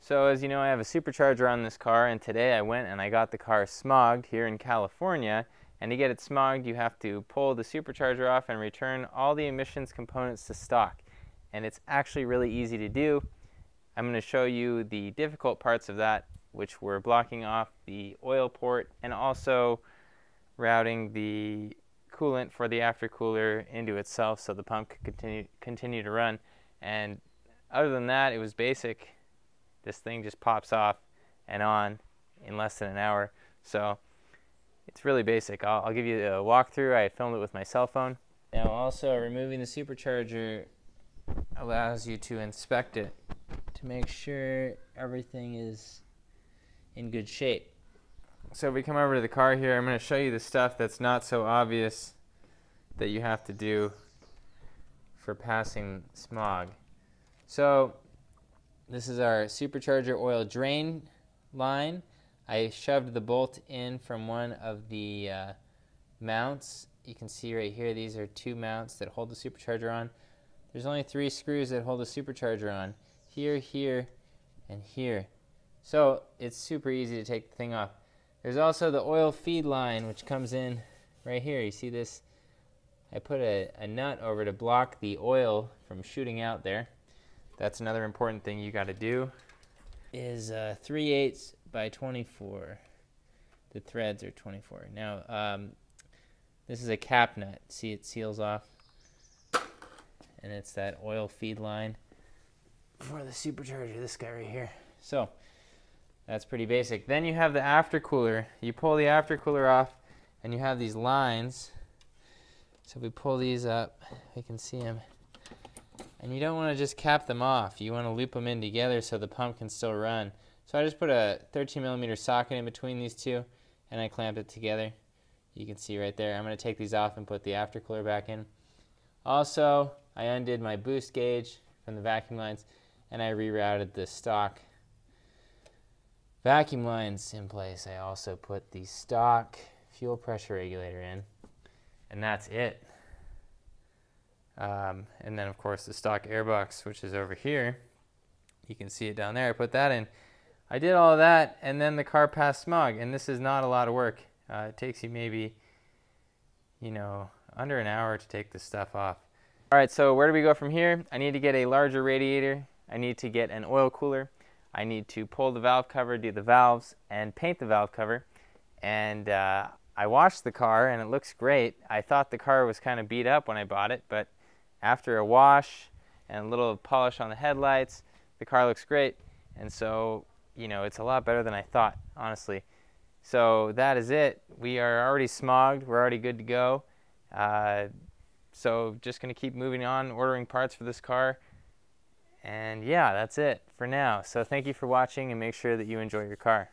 So as you know, I have a supercharger on this car, and today I went and I got the car smogged here in California. And to get it smogged, you have to pull the supercharger off and return all the emissions components to stock. And it's actually really easy to do. I'm going to show you the difficult parts of that, which were blocking off the oil port and also routing the coolant for the aftercooler into itself so the pump could continue to run. And other than that, it was basic. This thing just pops off and on in less than an hour. So it's really basic. I'll give you a walkthrough. I filmed it with my cell phone. Now also, removing the supercharger allows you to inspect it to make sure everything is in good shape. So if we come over to the car here, I'm going to show you the stuff that's not so obvious that you have to do for passing smog. So this is our supercharger oil drain line. I shoved the bolt in from one of the mounts. You can see right here, these are two mounts that hold the supercharger on. There's only 3 screws that hold the supercharger on. Here, here, and here. So it's super easy to take the thing off. There's also the oil feed line, which comes in right here. You see this? I put a nut over to block the oil from shooting out there. That's another important thing you got to do. Is 3/8 by 24. The threads are 24. Now, this is a cap nut. See, it seals off. And it's that oil feed line for the supercharger, this guy right here. So that's pretty basic. Then you have the aftercooler. You pull the aftercooler off and you have these lines. So if we pull these up, we can see them. And you don't want to just cap them off. You want to loop them in together so the pump can still run. So I just put a 13mm socket in between these two and I clamped it together. You can see right there. I'm going to take these off and put the aftercooler back in. Also, I undid my boost gauge from the vacuum lines and I rerouted the stock vacuum lines in place. I also put the stock fuel pressure regulator in, and that's it. And then of course the stock airbox, which is over here. You can see it down there. I put that in. I did all of that, and then the car passed smog, and this is not a lot of work. It takes you maybe, under an hour to take this stuff off. All right, so where do we go from here? I need to get a larger radiator. I need to get an oil cooler. I need to pull the valve cover, do the valves, and paint the valve cover. And I washed the car, and it looks great. I thought the car was kind of beat up when I bought it, but after a wash and a little polish on the headlights, the car looks great. And so, it's a lot better than I thought, honestly. So that is it. We are already smogged. We're already good to go. So just going to keep moving on, ordering parts for this car. And yeah, that's it for now. So thank you for watching, and make sure that you enjoy your car.